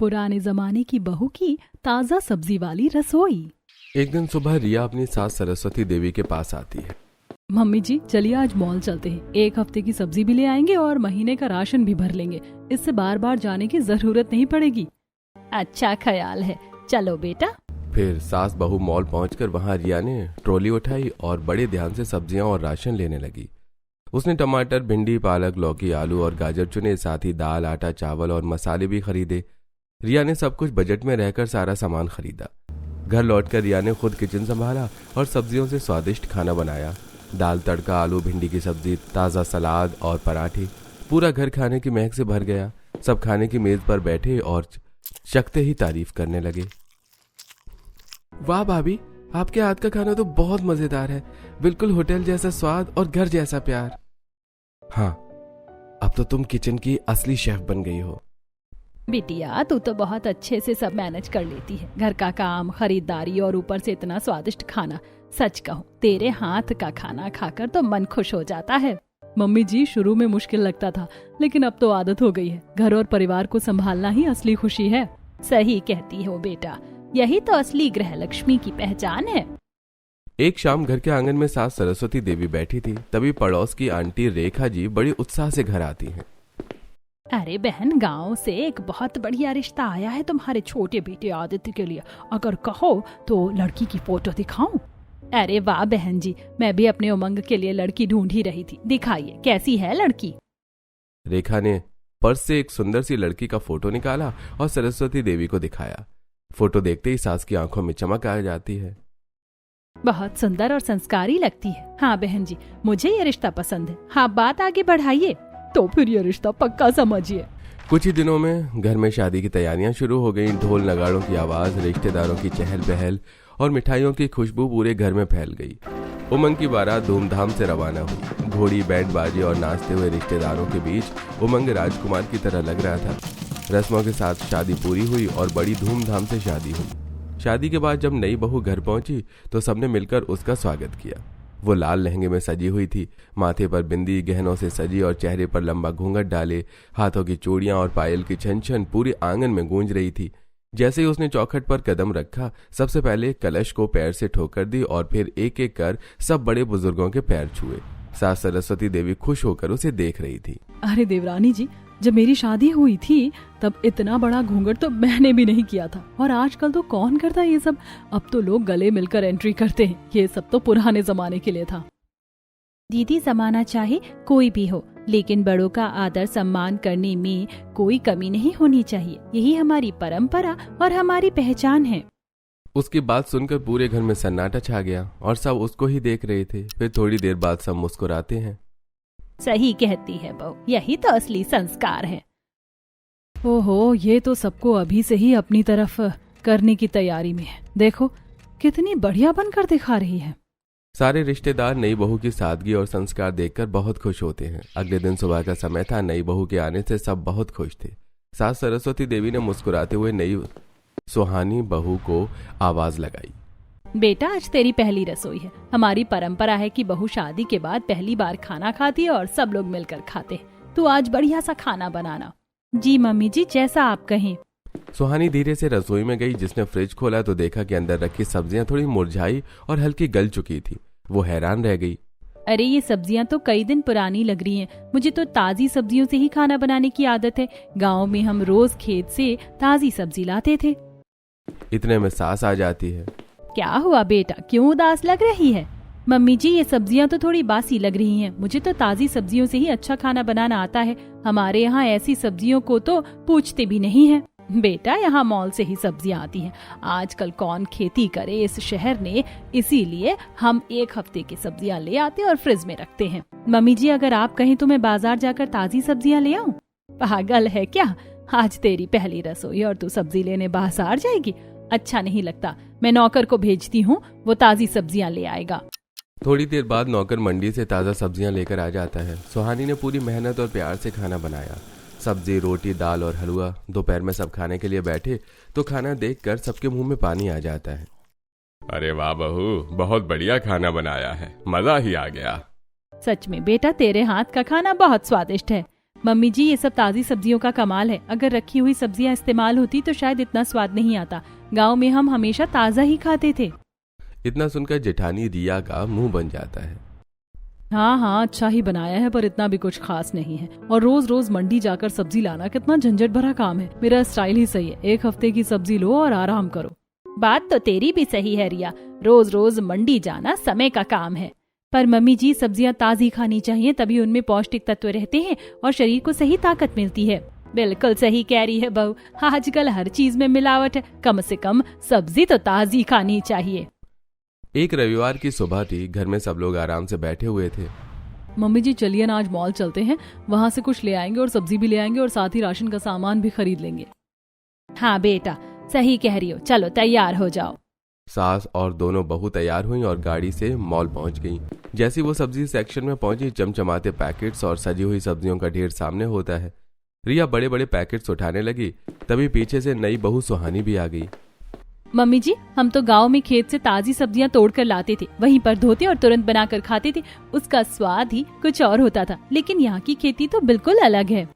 पुराने जमाने की बहू की ताजा सब्जी वाली रसोई। एक दिन सुबह रिया अपनी सास सरस्वती देवी के पास आती है। मम्मी जी चलिए आज मॉल चलते हैं, 1 हफ्ते की सब्जी भी ले आएंगे और महीने का राशन भी भर लेंगे। इससे बार बार जाने की जरूरत नहीं पड़ेगी। अच्छा ख्याल है, चलो बेटा। फिर सास बहू मॉल पहुंचकर वहां रिया ने ट्रॉली उठाई और बड़े ध्यान से सब्जियां और राशन लेने लगी। उसने टमाटर, भिंडी, पालक, लौकी, आलू और गाजर चुने, साथ ही दाल, आटा, चावल और मसाले भी खरीदे। रिया ने सब कुछ बजट में रहकर सारा सामान खरीदा। घर लौटकर रिया ने खुद किचन संभाला और सब्जियों से स्वादिष्ट खाना बनाया। दाल तड़का, आलू भिंडी की सब्जी, ताज़ा सलाद और पराठे। पूरा घर खाने की महक से भर गया। सब खाने की मेज पर बैठे और चखते ही तारीफ करने लगे। वाह भाभी, आपके हाथ का खाना तो बहुत मजेदार है, बिल्कुल होटल जैसा स्वाद और घर जैसा प्यार। हाँ, अब तो तुम किचन की असली शेफ बन गई हो। बिटिया तू तो बहुत अच्छे से सब मैनेज कर लेती है, घर का काम, खरीदारी और ऊपर से इतना स्वादिष्ट खाना। सच कहूँ तेरे हाथ का खाना खाकर तो मन खुश हो जाता है। मम्मी जी शुरू में मुश्किल लगता था, लेकिन अब तो आदत हो गई है। घर और परिवार को संभालना ही असली खुशी है। सही कहती हो बेटा, यही तो असली गृह लक्ष्मी की पहचान है। एक शाम घर के आंगन में सास सरस्वती देवी बैठी थी। तभी पड़ोस की आंटी रेखा जी बड़ी उत्साह से घर आती हैं। अरे बहन, गांव से एक बहुत बढ़िया रिश्ता आया है तुम्हारे छोटे बेटे आदित्य के लिए। अगर कहो तो लड़की की फोटो दिखाऊं? अरे वाह बहन जी, मैं भी अपने उमंग के लिए लड़की ढूंढ ही रही थी। दिखाइए कैसी है लड़की। रेखा ने पर्स से एक सुंदर सी लड़की का फोटो निकाला और सरस्वती देवी को दिखाया। फोटो देखते ही सास की आंखों में चमक आ जाती है। बहुत सुंदर और संस्कारी लगती है। हाँ बहन जी, मुझे ये रिश्ता पसंद है। हाँ, बात आगे बढ़ाइए। तो फिर ये रिश्ता पक्का समझिए। कुछ ही दिनों में घर में शादी की तैयारियां शुरू हो गईं। ढोल नगाड़ों की आवाज, रिश्तेदारों की चहल पहल और मिठाइयों की खुशबू पूरे घर में फैल गई। उमंग की बारात धूमधाम से रवाना हुई। घोड़ी, बैंड बाजे और नाचते हुए रिश्तेदारों के बीच उमंग राजकुमार की तरह लग रहा था। रस्मों के साथ शादी पूरी हुई और बड़ी धूमधाम से शादी हुई। शादी के बाद जब नई बहू घर पहुंची तो सबने मिलकर उसका स्वागत किया। वो लाल लहंगे में सजी हुई थी, माथे पर बिंदी गहनों से सजी और चेहरे पर लंबा घूंघट डाले। हाथों की चूड़ियां और पायल की छन छन पूरे आंगन में गूंज रही थी। जैसे ही उसने चौखट पर कदम रखा, सबसे पहले कलश को पैर से ठोकर दी और फिर एक एक कर सब बड़े बुजुर्गों के पैर छुए। सास सरस्वती देवी खुश होकर उसे देख रही थी। अरे देवरानी जी, जब मेरी शादी हुई थी तब इतना बड़ा घूंघट तो मैंने भी नहीं किया था, और आजकल तो कौन करता है ये सब। अब तो लोग गले मिलकर एंट्री करते हैं। ये सब तो पुराने जमाने के लिए था। दीदी, जमाना चाहे कोई भी हो, लेकिन बड़ों का आदर सम्मान करने में कोई कमी नहीं होनी चाहिए। यही हमारी परंपरा और हमारी पहचान है। उसकी बात सुनकर पूरे घर में सन्नाटा छा गया और सब उसको ही देख रहे थे। फिर थोड़ी देर बाद सब मुस्कुराते हैं। सही कहती है बहू, यही तो असली संस्कार है। ओहो, ये तो सबको अभी से ही अपनी तरफ करने की तैयारी में है। देखो कितनी बढ़िया बनकर दिखा रही है। सारे रिश्तेदार नई बहू की सादगी और संस्कार देखकर बहुत खुश होते हैं। अगले दिन सुबह का समय था। नई बहू के आने से सब बहुत खुश थे। सास सरस्वती देवी ने मुस्कुराते हुए नई सुहानी बहू को आवाज लगाई। बेटा, आज तेरी पहली रसोई है। हमारी परंपरा है कि बहू शादी के बाद पहली बार खाना खाती है और सब लोग मिलकर खाते हैं। तू आज बढ़िया सा खाना बनाना। जी मम्मी जी, जैसा आप कहें। सुहानी धीरे से रसोई में गई। जिसने फ्रिज खोला तो देखा कि अंदर रखी सब्जियां थोड़ी मुरझाई और हल्की गल चुकी थी। वो हैरान रह गई। अरे ये सब्जियां तो कई दिन पुरानी लग रही हैं। मुझे तो ताजी सब्जियों से ही खाना बनाने की आदत है। गाँव में हम रोज खेत से ताजी सब्जी लाते थे। इतने में सास आ जाती है। क्या हुआ बेटा, क्यों उदास लग रही है? मम्मी जी, ये सब्जियां तो थोड़ी बासी लग रही हैं। मुझे तो ताजी सब्जियों से ही अच्छा खाना बनाना आता है। हमारे यहाँ ऐसी सब्जियों को तो पूछते भी नहीं है। बेटा, यहाँ मॉल से ही सब्जियां आती हैं। आजकल कौन खेती करे इस शहर ने, इसीलिए हम 1 हफ्ते की सब्जियां ले आते और फ्रिज में रखते हैं। मम्मी जी, अगर आप कहें तो मैं बाजार जाकर ताजी सब्जियां ले आऊं? पागल है क्या? आज तेरी पहली रसोई और तू सब्जी लेने बाजार जाएगी? अच्छा नहीं लगता। मैं नौकर को भेजती हूँ, वो ताजी सब्जियां ले आएगा। थोड़ी देर बाद नौकर मंडी से ताज़ा सब्जियां लेकर आ जाता है। सुहानी ने पूरी मेहनत और प्यार से खाना बनाया। सब्जी, रोटी, दाल और हलवा। दोपहर में सब खाने के लिए बैठे तो खाना देखकर सबके मुंह में पानी आ जाता है। अरे वाह बहू, बहुत बढ़िया खाना बनाया है, मजा ही आ गया। सच में बेटा, तेरे हाथ का खाना बहुत स्वादिष्ट है। मम्मी जी, ये सब ताज़ी सब्जियों का कमाल है। अगर रखी हुई सब्जियां इस्तेमाल होती तो शायद इतना स्वाद नहीं आता। गांव में हम हमेशा ताज़ा ही खाते थे। इतना सुनकर जेठानी रिया का मुंह बन जाता है। हाँ हाँ, अच्छा ही बनाया है, पर इतना भी कुछ खास नहीं है। और रोज रोज मंडी जाकर सब्जी लाना कितना झंझट भरा काम है। मेरा स्टाइल ही सही है, एक हफ्ते की सब्जी लो और आराम करो। बात तो तेरी भी सही है रिया, रोज रोज मंडी जाना समय का काम है। पर मम्मी जी, सब्जियां ताज़ी खानी चाहिए, तभी उनमें पौष्टिक तत्व रहते हैं और शरीर को सही ताकत मिलती है। बिल्कुल सही कह रही है बहू, आजकल हर चीज में मिलावट है, कम से कम सब्जी तो ताज़ी खानी चाहिए। एक रविवार की सुबह थी। घर में सब लोग आराम से बैठे हुए थे। मम्मी जी, चलिए ना आज मॉल चलते हैं, वहाँ से कुछ ले आएंगे और सब्जी भी ले आएंगे और साथ ही राशन का सामान भी खरीद लेंगे। हाँ बेटा, सही कह रही हो, चलो तैयार हो जाओ। सास और दोनों बहू तैयार हुई और गाड़ी से मॉल पहुंच गईं। जैसी वो सब्जी सेक्शन में पहुंची, चमचमाते पैकेट्स और सजी हुई सब्जियों का ढेर सामने होता है। रिया बड़े बड़े पैकेट्स उठाने लगी, तभी पीछे से नई बहू सुहानी भी आ गई। मम्मी जी, हम तो गांव में खेत से ताज़ी सब्जियां तोड़कर लाते थे, वहीं पर धोते और तुरंत बनाकर खाते थे। उसका स्वाद ही कुछ और होता था, लेकिन यहाँ की खेती तो बिल्कुल अलग है।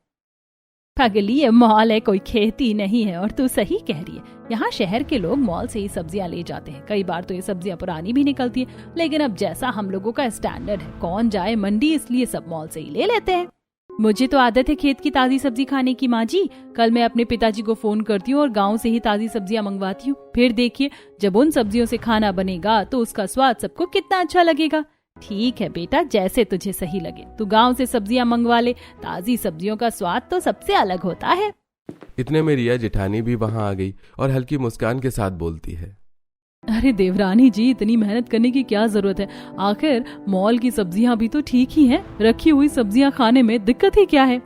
पगली, ये मॉल है, कोई खेती नहीं है। और तू सही कह रही है, यहाँ शहर के लोग मॉल से ही सब्जियां ले जाते हैं। कई बार तो ये सब्जियां पुरानी भी निकलती है, लेकिन अब जैसा हम लोगों का स्टैंडर्ड है, कौन जाए मंडी, इसलिए सब मॉल से ही ले लेते हैं। मुझे तो आदत है खेत की ताज़ी सब्जी खाने की। माँ जी, कल मैं अपने पिताजी को फोन करती हूँ और गाँव से ही ताज़ी सब्जियां मंगवाती हूँ। फिर देखिए, जब उन सब्जियों से खाना बनेगा तो उसका स्वाद सबको कितना अच्छा लगेगा। ठीक है बेटा, जैसे तुझे सही लगे, तू गांव से सब्जियां मंगवा ले। ताज़ी सब्जियों का स्वाद तो सबसे अलग होता है। इतने में रिया जेठानी भी वहां आ गई और हल्की मुस्कान के साथ बोलती है, अरे देवरानी जी, इतनी मेहनत करने की क्या जरूरत है? आखिर मॉल की सब्जियां भी तो ठीक ही हैं। रखी हुई सब्जियां खाने में दिक्कत ही क्या है?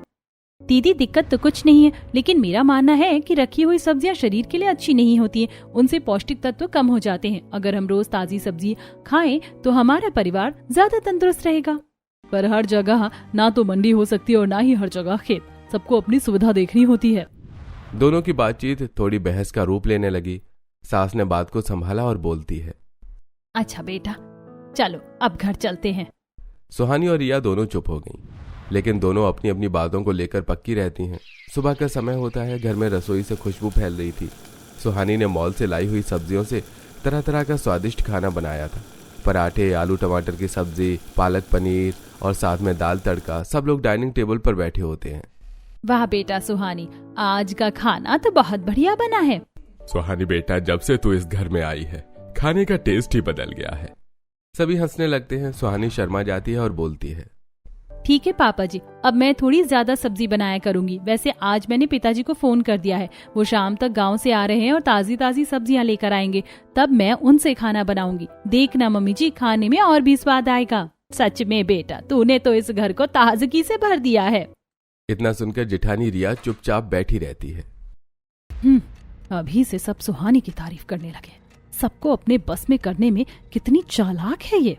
दीदी, दिक्कत तो कुछ नहीं है, लेकिन मेरा मानना है कि रखी हुई सब्जियां शरीर के लिए अच्छी नहीं होती हैं। उनसे पौष्टिक तत्व कम हो जाते हैं। अगर हम रोज ताज़ी सब्जी खाएं तो हमारा परिवार ज्यादा तंदुरुस्त रहेगा। पर हर जगह ना तो मंडी हो सकती है और ना ही हर जगह खेत। सबको अपनी सुविधा देखनी होती है। दोनों की बातचीत थोड़ी बहस का रूप लेने लगी। सास ने बात को संभाला और बोलती है, अच्छा बेटा, चलो अब घर चलते हैं। सुहानी और रिया दोनों चुप हो गईं, लेकिन दोनों अपनी अपनी बातों को लेकर पक्की रहती हैं। सुबह का समय होता है। घर में रसोई से खुशबू फैल रही थी। सुहानी ने मॉल से लाई हुई सब्जियों से तरह तरह का स्वादिष्ट खाना बनाया था। पराठे, आलू टमाटर की सब्जी, पालक पनीर और साथ में दाल तड़का। सब लोग डाइनिंग टेबल पर बैठे होते हैं। वाह बेटा सुहानी, आज का खाना तो बहुत बढ़िया बना है। सुहानी बेटा, जब से तू इस घर में आई है, खाने का टेस्ट ही बदल गया है। सभी हंसने लगते हैं। सुहानी शर्मा जाती है और बोलती है, ठीक है पापा जी, अब मैं थोड़ी ज्यादा सब्जी बनाया करूंगी। वैसे आज मैंने पिताजी को फोन कर दिया है, वो शाम तक गांव से आ रहे हैं और ताज़ी ताज़ी सब्जियां लेकर आएंगे। तब मैं उनसे खाना बनाऊंगी। देखना मम्मी जी, खाने में और भी स्वाद आएगा। सच में बेटा, तूने तो इस घर को ताजगी से भर दिया है। इतना सुनकर जेठानी रिया चुपचाप बैठी रहती है। अभी से सब सुहानी की तारीफ करने लगे। सबको अपने बस में करने में कितनी चालाक है ये।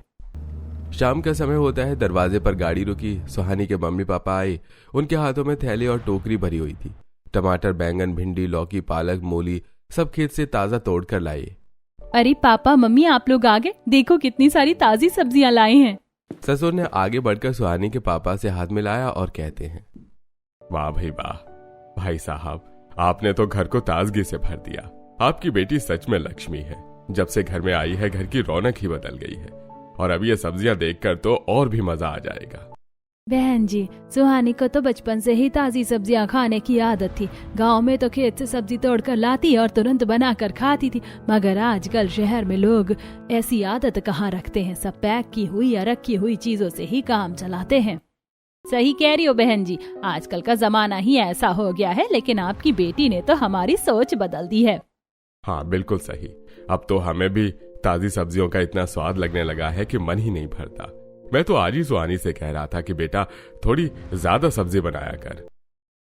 शाम का समय होता है। दरवाजे पर गाड़ी रुकी। सुहानी के मम्मी पापा आए। उनके हाथों में थैले और टोकरी भरी हुई थी। टमाटर, बैंगन, भिंडी, लौकी, पालक, मूली सब खेत से ताजा तोड़ कर लाए। अरे पापा मम्मी, आप लोग आ गए, देखो कितनी सारी ताजी सब्जियां लाए हैं। ससुर ने आगे बढ़कर सुहानी के पापा से हाथ मिलाया और कहते हैं, वाह भाई वाह, भाई साहब, आपने तो घर को ताजगी से भर दिया। आपकी बेटी सच में लक्ष्मी है। जब से घर में आई है, घर की रौनक ही बदल गई है। और अब ये सब्जियां देखकर तो और भी मजा आ जाएगा। बहन जी, सुहानी को तो बचपन से ही ताजी सब्जियां खाने की आदत थी। गांव में तो खेत से सब्जी तोड़कर लाती और तुरंत बनाकर खाती थी, मगर आजकल शहर में लोग ऐसी आदत कहाँ रखते हैं। सब पैक की हुई या रखी हुई चीजों से ही काम चलाते हैं। सही कह रही हो बहन जी, आजकल का जमाना ही ऐसा हो गया है, लेकिन आपकी बेटी ने तो हमारी सोच बदल दी है। हाँ बिल्कुल सही। अब तो हमें भी ताजी सब्जियों का इतना स्वाद लगने लगा है कि मन ही नहीं भरता। मैं तो आज ही सुहानी से कह रहा था कि बेटा थोड़ी ज्यादा सब्जी बनाया कर।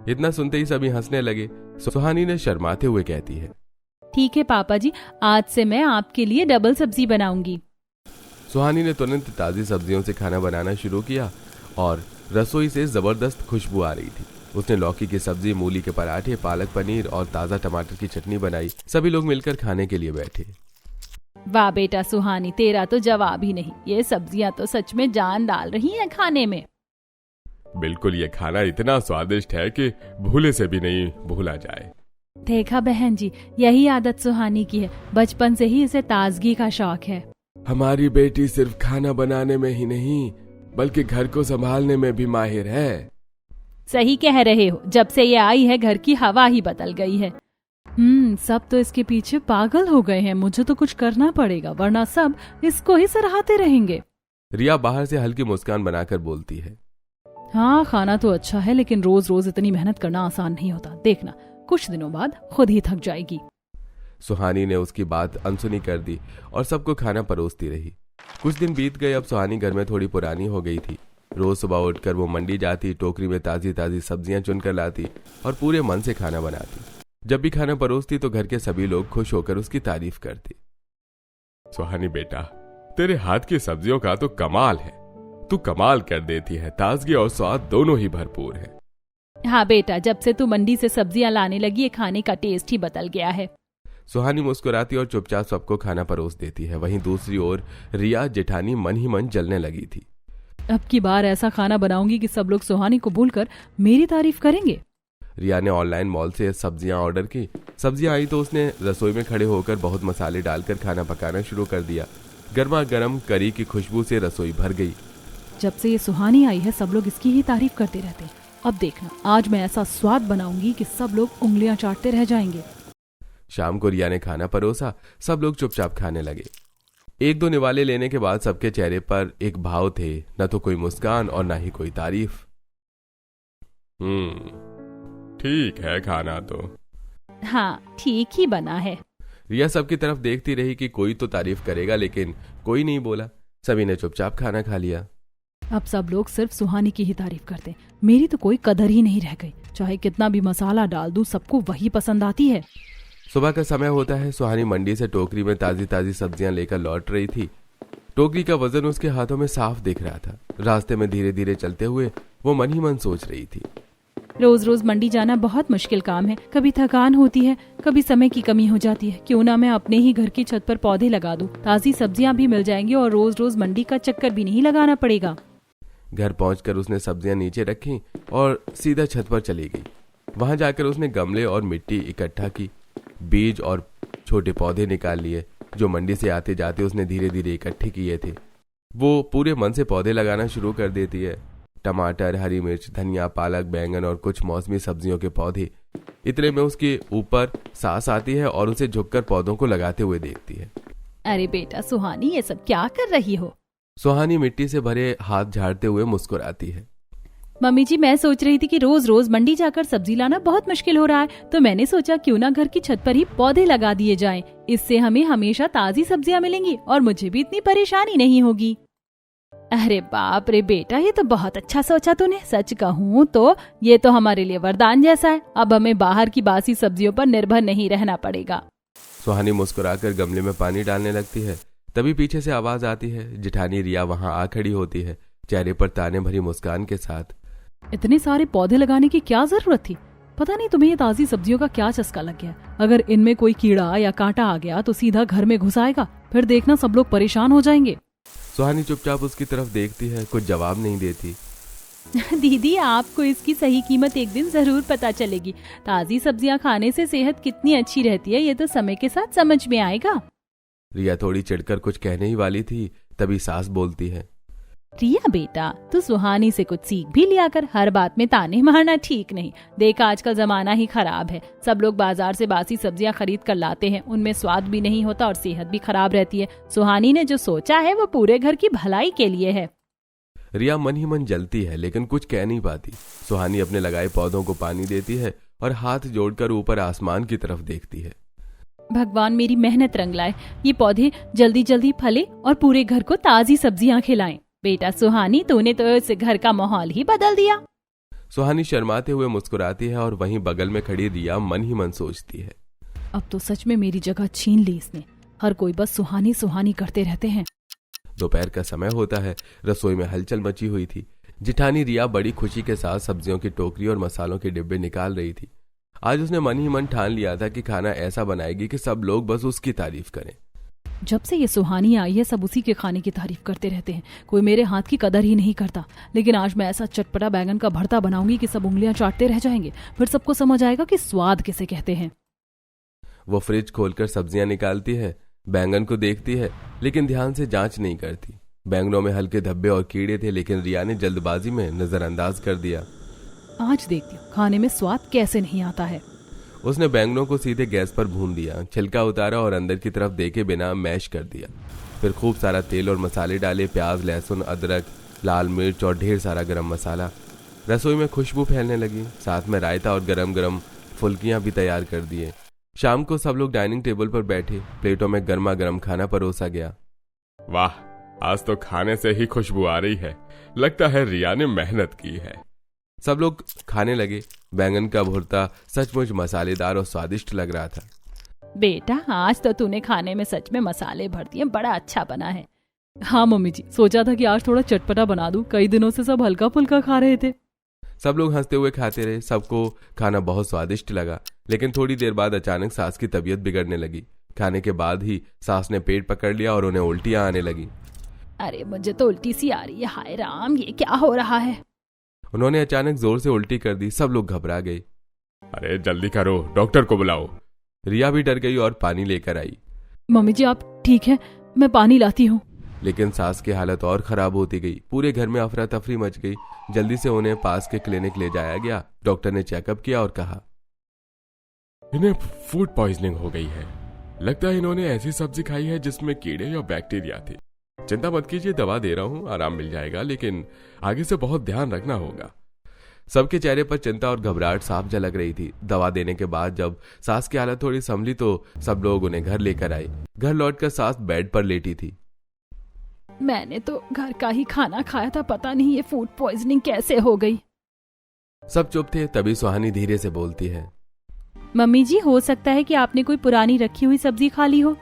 इतना सुनते ही सभी हंसने लगे। सुहानी ने शर्माते हुए कहती है, ठीक है पापा जी, आज से मैं आपके लिए डबल सब्जी बनाऊंगी। सुहानी ने तुरंत ताजी सब्जियों से खाना बनाना शुरू किया और रसोई से जबरदस्त खुशबू आ रही थी। उसने लौकी की सब्जी, मूली के पराठे, पालक पनीर और ताजा टमाटर की चटनी बनाई। सभी लोग मिलकर खाने के लिए बैठे। वाह बेटा सुहानी, तेरा तो जवाब ही नहीं। ये सब्जियां तो सच में जान डाल रही हैं खाने में। बिल्कुल, ये खाना इतना स्वादिष्ट है कि भूले से भी नहीं भूला जाए। देखा बहन जी, यही आदत सुहानी की है। बचपन से ही इसे ताजगी का शौक है। हमारी बेटी सिर्फ खाना बनाने में ही नहीं बल्कि घर को संभालने में भी माहिर है। सही कह रहे हो, जब से ये आई है घर की हवा ही बदल गई है। सब तो इसके पीछे पागल हो गए हैं। मुझे तो कुछ करना पड़ेगा वरना सब इसको ही सराहते रहेंगे। रिया बाहर से हल्की मुस्कान बनाकर बोलती है। हाँ, खाना तो अच्छा है लेकिन रोज रोज इतनी मेहनत करना आसान नहीं होता। देखना, कुछ दिनों बाद खुद ही थक जाएगी। सुहानी ने उसकी बात अनसुनी कर दी और सबको खाना परोसती रही। कुछ दिन बीत गए। अब सुहानी घर में थोड़ी पुरानी हो गई थी। रोज सुबह उठकर वो मंडी जाती, टोकरी में ताजी ताजी सब्जियां चुनकर लाती और पूरे मन से खाना बनाती। जब भी खाना परोसती तो घर के सभी लोग खुश होकर उसकी तारीफ करते। सुहानी बेटा, तेरे हाथ की सब्जियों का तो कमाल है। तू कमाल कर देती है। ताजगी और स्वाद दोनों ही भरपूर है। हाँ बेटा, जब से तू मंडी से सब्जियां लाने लगी, ये खाने का टेस्ट ही बदल गया है। सुहानी मुस्कुराती और चुपचाप सबको खाना परोस देती है। वहीं दूसरी ओर रिया जेठानी मन ही मन जलने लगी थी। अब की बार ऐसा खाना बनाऊंगी कि सब लोग सुहानी को भूलकर मेरी तारीफ करेंगे। रिया ने ऑनलाइन मॉल से सब्जियां ऑर्डर की। सब्जियां आई तो उसने रसोई में खड़े होकर बहुत मसाले डालकर खाना पकाना शुरू कर दिया। गर्मा गर्म करी की खुशबू से रसोई भर गई। जब से ये सुहानी आई है सब लोग इसकी ही तारीफ करते रहते हैं। अब देखना, आज मैं ऐसा स्वाद बनाऊंगी कि सब लोग उंगलियां चाटते रह जाएंगे। शाम को रिया ने खाना परोसा। सब लोग चुपचाप खाने लगे। एक दो निवाले लेने के बाद सबके चेहरे पर एक भाव थे, न तो कोई मुस्कान और न ही कोई तारीफ। ठीक है खाना तो। हाँ, ठीक ही बना है। रिया सबकी तरफ देखती रही कि कोई तो तारीफ करेगा, लेकिन कोई नहीं बोला। सभी ने चुपचाप खाना खा लिया। अब सब लोग सिर्फ सुहानी की ही तारीफ करते। मेरी तो कोई कदर ही नहीं रह गई। चाहे कितना भी मसाला डाल दूं, सबको वही पसंद आती है। सुबह का समय होता है। सुहानी मंडी से टोकरी में ताजी ताजी सब्जियां लेकर लौट रही थी। टोकरी का वजन उसके हाथों में साफ दिख रहा था। रास्ते में धीरे धीरे चलते हुए वो मन ही मन सोच रही थी। रोज रोज मंडी जाना बहुत मुश्किल काम है। कभी थकान होती है, कभी समय की कमी हो जाती है। क्यों ना मैं अपने ही घर की छत पर पौधे लगा दूं। ताजी सब्जियां भी मिल जाएंगी और रोज रोज मंडी का चक्कर भी नहीं लगाना पड़ेगा। घर पहुंचकर उसने सब्जियां नीचे रखी और सीधा छत पर चली गई। वहां जाकर उसने गमले और मिट्टी इकट्ठा की। बीज और छोटे पौधे निकाल लिए जो मंडी से आते जाते उसने धीरे धीरे इकट्ठे किए थे। वो पूरे मन से पौधे लगाना शुरू कर देती है। टमाटर, हरी मिर्च, धनिया, पालक, बैंगन और कुछ मौसमी सब्जियों के पौधे। इतने में उसके ऊपर सांस आती है और उसे झुककर पौधों को लगाते हुए देखती है। अरे बेटा सुहानी, ये सब क्या कर रही हो? सुहानी मिट्टी से भरे हाथ झाड़ते हुए मुस्कुराती है। मम्मी जी, मैं सोच रही थी कि रोज रोज मंडी जाकर सब्जी लाना बहुत मुश्किल हो रहा है, तो मैंने सोचा क्यों ना घर की छत पर ही पौधे लगा दिए जाएं। इससे हमें हमेशा ताजी सब्जियां मिलेंगी और मुझे भी इतनी परेशानी नहीं होगी। अरे बाप रे बेटा, ये तो बहुत अच्छा सोचा तूने। सच कहूँ तो ये तो हमारे लिए वरदान जैसा है। अब हमें बाहर की बासी सब्जियों पर निर्भर नहीं रहना पड़ेगा। सुहानी मुस्कुराकर गमले में पानी डालने लगती है। तभी पीछे से आवाज आती है। जेठानी रिया वहाँ आ खड़ी होती है, चेहरे पर ताने भरी मुस्कान के साथ। इतने सारे पौधे लगाने की क्या जरूरत थी? पता नहीं तुम्हें ये ताजी सब्जियों का क्या चस्का लग गया। अगर इनमें कोई कीड़ा या कांटा आ गया तो सीधा घर में घुस आएगा। फिर देखना सब लोग परेशान हो जाएंगे। सुहानी चुपचाप उसकी तरफ देखती है, कुछ जवाब नहीं देती। दीदी, आपको इसकी सही कीमत एक दिन जरूर पता चलेगी। ताजी सब्जियां खाने से सेहत कितनी अच्छी रहती है, ये तो समय के साथ समझ में आएगा। रिया थोड़ी चिढ़कर कुछ कहने ही वाली थी, तभी सास बोलती है। रिया बेटा, तू सुहानी से कुछ सीख भी लिया कर। हर बात में ताने मारना ठीक नहीं। देख, आज का जमाना ही खराब है। सब लोग बाजार से बासी सब्जियां खरीद कर लाते हैं। उनमें स्वाद भी नहीं होता और सेहत भी खराब रहती है। सुहानी ने जो सोचा है वो पूरे घर की भलाई के लिए है। रिया मन ही मन जलती है, लेकिन कुछ कह नहीं पाती। सुहानी अपने लगाए पौधों को पानी देती है और हाथ जोड़कर ऊपर आसमान की तरफ देखती है। भगवान मेरी मेहनत रंग लाए, ये पौधे जल्दी जल्दी फले और पूरे घर को ताजी सब्जियां खिलाएं। बेटा सुहानी, तूने तो इस घर का माहौल ही बदल दिया। सुहानी शर्माते हुए मुस्कुराती है और वहीं बगल में खड़ी रिया मन ही मन सोचती है, अब तो सच में मेरी जगह छीन ली इसने। हर कोई बस सुहानी सुहानी करते रहते हैं। दोपहर का समय होता है। रसोई में हलचल मची हुई थी। जिठानी रिया बड़ी खुशी के साथ सब्जियों की टोकरी और मसालों के डिब्बे निकाल रही थी। आज उसने मन ही मन ठान लिया था कि खाना ऐसा बनाएगी कि सब लोग बस उसकी तारीफ करें। जब से ये सुहानी आई है सब उसी के खाने की तारीफ करते रहते हैं, कोई मेरे हाथ की कदर ही नहीं करता। लेकिन आज मैं ऐसा चटपटा बैंगन का भरता बनाऊंगी कि सब उंगलियां चाटते रह जाएंगे, फिर सबको समझ आएगा कि स्वाद किसे कहते हैं। वो फ्रिज खोलकर सब्जियां निकालती है, बैंगन को देखती है लेकिन ध्यान से जांच नहीं करती। बैंगनों में हल्के धब्बे और कीड़े थे, लेकिन रिया ने जल्दबाजी में नजरअंदाज कर दिया। आज देखती हूँ खाने में स्वाद कैसे नहीं आता है। उसने बैंगनों को सीधे गैस पर भून दिया, छिलका उतारा और अंदर की तरफ देखे बिना मैश कर दिया। फिर खूब सारा तेल और मसाले डाले, प्याज, लहसुन, अदरक, लाल मिर्च और ढेर सारा गरम मसाला। रसोई में खुशबू फैलने लगी, साथ में रायता और गरम गरम फुल्कियां भी तैयार कर दिए। शाम को सब लोग डाइनिंग टेबल पर बैठे, प्लेटों में गर्मा गर्म खाना परोसा गया। वाह, आज तो खाने से ही खुशबू आ रही है, लगता है रिया ने मेहनत की है। सब लोग खाने लगे। बैंगन का भुर्ता सचमुच मसालेदार और स्वादिष्ट लग रहा था। बेटा आज तो तूने खाने में सच में मसाले भर दिए, बड़ा अच्छा बना है। हाँ मम्मी जी, सोचा था कि आज थोड़ा चटपटा बना दूं, कई दिनों से सब हल्का फुल्का खा रहे थे। सब लोग हंसते हुए खाते रहे। सबको खाना बहुत स्वादिष्ट लगा, लेकिन थोड़ी देर बाद अचानक सास की तबीयत बिगड़ने लगी। खाने के बाद ही सास ने पेट पकड़ लिया और उन्हें उल्टियां आने लगी। अरे मुझे तो उल्टी सी आ रही है, हाय राम ये क्या हो रहा है। उन्होंने अचानक जोर से उल्टी कर दी। सब लोग घबरा गए। अरे जल्दी करो, डॉक्टर को बुलाओ। रिया भी डर गई और पानी लेकर आई। मम्मी जी आप ठीक है, मैं पानी लाती हूँ। लेकिन सास की हालत और खराब होती गई। पूरे घर में अफरा तफरी मच गई। जल्दी से उन्हें पास के क्लिनिक ले जाया गया। डॉक्टर ने चेकअप किया और कहा, इन्हें फूड पॉइजनिंग हो गई है। लगता है इन्होंने ऐसी सब्जी खाई है जिसमें कीड़े या बैक्टीरिया थे। चिंता मत कीजिए, दवा दे रहा हूँ, आराम मिल जाएगा, लेकिन आगे से बहुत ध्यान रखना होगा। सबके चेहरे पर चिंता और घबराहट साफ झलक रही थी। दवा देने के बाद जब सास की हालत थोड़ी संभली तो सब लोग उन्हें घर लेकर आए। घर लौटकर सास बेड पर लेटी थी। मैंने तो घर का ही खाना खाया था, पता नहीं ये फूड पॉइजनिंग कैसे हो गई। सब चुप थे। तभी सुहानी धीरे से बोलती है, मम्मी जी हो सकता है कि आपने कोई पुरानी रखी हुई सब्जी खा ली हो।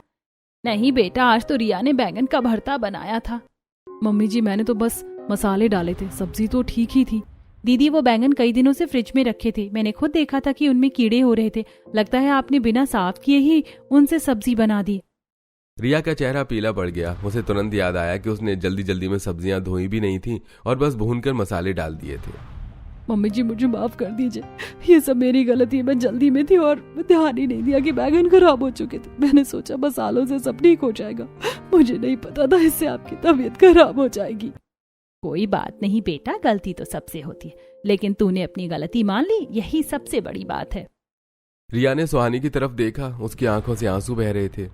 नहीं बेटा, आज तो रिया ने बैंगन का भरता बनाया था। मम्मी जी मैंने तो बस मसाले डाले थे, सब्जी तो ठीक ही थी। दीदी वो बैंगन कई दिनों से फ्रिज में रखे थे, मैंने खुद देखा था कि उनमें कीड़े हो रहे थे। लगता है आपने बिना साफ किए ही उनसे सब्जी बना दी। रिया का चेहरा पीला पड़ गया। उसे तुरंत याद आया कि उसने जल्दी जल्दी में सब्जियां धोई भी नहीं थी और बस भूनकर मसाले डाल दिए थे। मम्मी जी मुझे माफ कर दीजिए, ये सब मेरी गलती है। मैं जल्दी में थी और ध्यान ही नहीं दिया कि बैंगन खराब हो चुके थे। मैंने सोचा मसालों से सब ठीक हो जाएगा, मुझे नहीं पता था इससे आपकी तबीयत खराब हो जाएगी। कोई बात नहीं बेटा, गलती तो सबसे होती है, लेकिन तूने अपनी गलती मान ली, यही सबसे बड़ी बात है। रिया ने सुहानी की तरफ देखा। उसकी आंखों से आंसू बह रहे थे।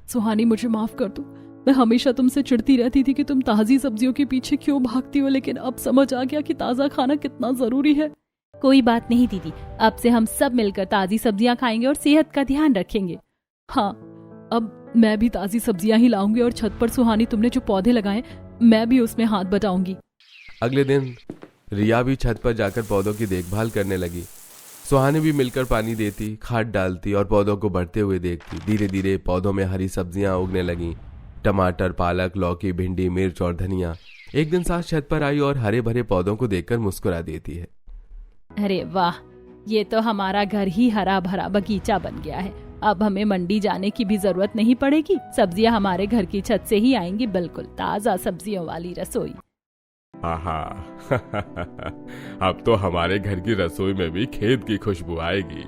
सुहानी मुझे माफ कर दो, मैं हमेशा तुमसे चिढ़ती रहती थी कि तुम ताजी सब्जियों के पीछे क्यों भागती हो, लेकिन अब समझ आ गया कि ताजा खाना कितना जरूरी है। कोई बात नहीं दीदी, अब से हम सब मिलकर ताजी सब्जियां खाएंगे और सेहत का ध्यान रखेंगे। हाँ, अब मैं भी ताजी सब्जियां ही लाऊंगी और छत पर सुहानी तुमने जो पौधे लगाए मैं भी उसमें हाथ बटाऊंगी। अगले दिन रिया भी छत पर जाकर पौधों की देखभाल करने लगी। सुहानी भी मिलकर पानी देती, खाद डालती और पौधों को बढ़ते हुए देखती। धीरे धीरे पौधों में हरी सब्जियां उगने लगीं। टमाटर, पालक, लौकी, भिंडी, मिर्च और धनिया। एक दिन सास छत पर आई और हरे भरे पौधों को देखकर मुस्कुरा देती है। अरे वाह, ये तो हमारा घर ही हरा भरा बगीचा बन गया है। अब हमें मंडी जाने की भी जरूरत नहीं पड़ेगी, सब्जियां हमारे घर की छत से ही आएंगी, बिल्कुल ताजा सब्जियों वाली रसोई। आहा अब तो हमारे घर की रसोई में भी खेत की खुशबू आएगी।